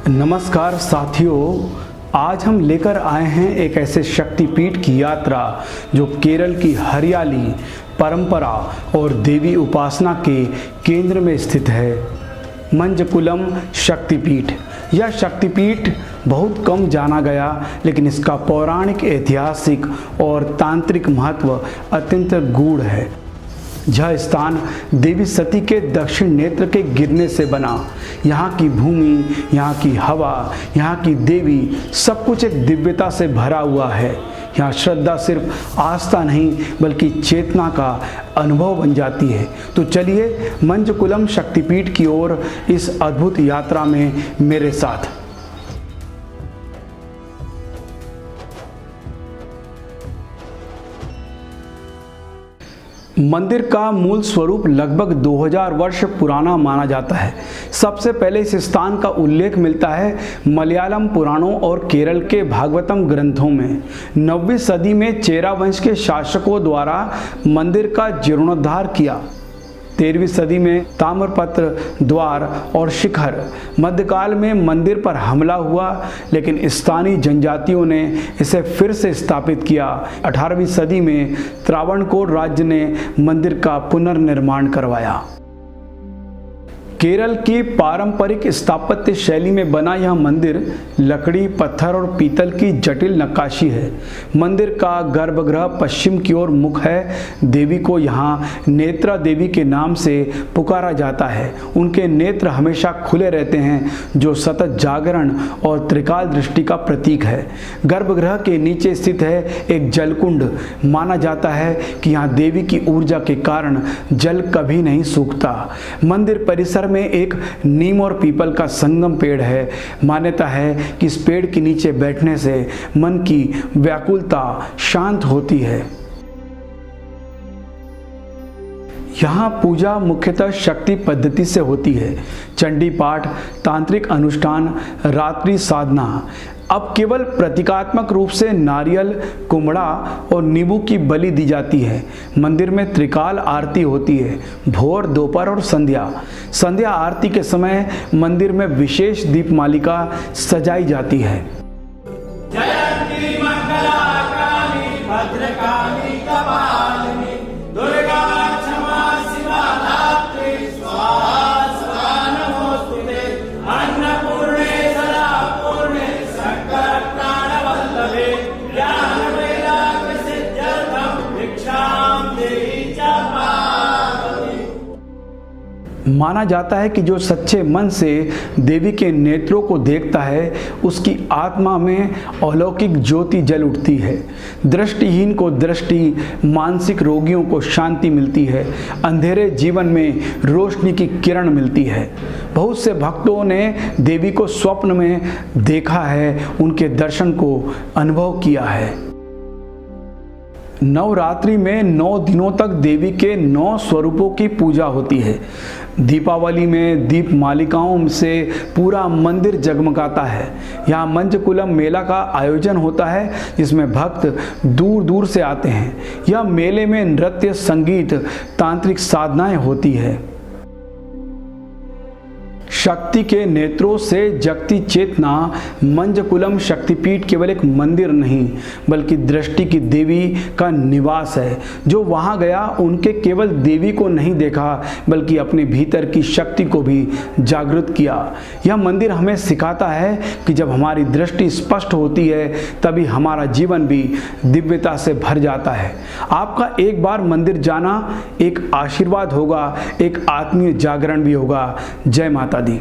नमस्कार साथियों, आज हम लेकर आए हैं एक ऐसे शक्तिपीठ की यात्रा जो केरल की हरियाली, परंपरा और देवी उपासना के केंद्र में स्थित है। मंजकुलम शक्तिपीठ। यह शक्तिपीठ बहुत कम जाना गया, लेकिन इसका पौराणिक, ऐतिहासिक और तांत्रिक महत्व अत्यंत गूढ़ है। यह स्थान देवी सती के दक्षिण नेत्र के गिरने से बना। यहाँ की भूमि, यहाँ की हवा, यहाँ की देवी, सब कुछ एक दिव्यता से भरा हुआ है। यहाँ श्रद्धा सिर्फ आस्था नहीं बल्कि चेतना का अनुभव बन जाती है। तो चलिए मंजकुलम शक्तिपीठ की ओर इस अद्भुत यात्रा में मेरे साथ। मंदिर का मूल स्वरूप लगभग 2000 वर्ष पुराना माना जाता है। सबसे पहले इस स्थान का उल्लेख मिलता है मलयालम पुराणों और केरल के भागवतम ग्रंथों में। 9वीं सदी में चेरा वंश के शासकों द्वारा मंदिर का जीर्णोद्धार किया। 13वीं सदी में ताम्रपत्र द्वार और शिखर। मध्यकाल में मंदिर पर हमला हुआ, लेकिन स्थानीय जनजातियों ने इसे फिर से स्थापित किया। 18वीं सदी में त्रावणकोर राज्य ने मंदिर का पुनर्निर्माण करवाया। केरल की पारंपरिक स्थापत्य शैली में बना यह मंदिर लकड़ी, पत्थर और पीतल की जटिल नक्काशी है। मंदिर का गर्भगृह पश्चिम की ओर मुख है। देवी को यहाँ नेत्रा देवी के नाम से पुकारा जाता है। उनके नेत्र हमेशा खुले रहते हैं, जो सतत जागरण और त्रिकाल दृष्टि का प्रतीक है। गर्भगृह के नीचे स्थित है एक जलकुंड। माना जाता है कि यहाँ देवी की ऊर्जा के कारण जल कभी नहीं सूखता। मंदिर परिसर में एक नीम और पीपल का संगम पेड़ है। मान्यता है कि इस पेड़ के नीचे बैठने से मन की व्याकुलता शांत होती है। यहाँ पूजा मुख्यतः शक्ति पद्धति से होती है। चंडी पाठ, तांत्रिक अनुष्ठान, रात्रि साधना। अब केवल प्रतीकात्मक रूप से नारियल, कुम्हड़ा और नींबू की बलि दी जाती है। मंदिर में त्रिकाल आरती होती है, भोर, दोपहर और संध्या। संध्या आरती के समय मंदिर में विशेष दीपमालिका सजाई जाती है। माना जाता है कि जो सच्चे मन से देवी के नेत्रों को देखता है, उसकी आत्मा में अलौकिक ज्योति जल उठती है। दृष्टिहीन को दृष्टि, मानसिक रोगियों को शांति मिलती है, अंधेरे जीवन में रोशनी की किरण मिलती है। बहुत से भक्तों ने देवी को स्वप्न में देखा है, उनके दर्शन को अनुभव किया है। नवरात्रि में 9 दिनों तक देवी के 9 स्वरूपों की पूजा होती है। दीपावली में दीप मालिकाओं से पूरा मंदिर जगमगाता है। यहाँ मंजकुलम मेला का आयोजन होता है, जिसमें भक्त दूर दूर से आते हैं। यह मेले में नृत्य, संगीत, तांत्रिक साधनाएं होती है। शक्ति के नेत्रों से जगती चेतना। मंजकुलम शक्तिपीठ केवल एक मंदिर नहीं बल्कि दृष्टि की देवी का निवास है। जो वहां गया, उनके केवल देवी को नहीं देखा बल्कि अपने भीतर की शक्ति को भी जागृत किया। यह मंदिर हमें सिखाता है कि जब हमारी दृष्टि स्पष्ट होती है, तभी हमारा जीवन भी दिव्यता से भर जाता है। आपका एक बार मंदिर जाना एक आशीर्वाद होगा, एक आत्मीय जागरण भी होगा। जय माता दी।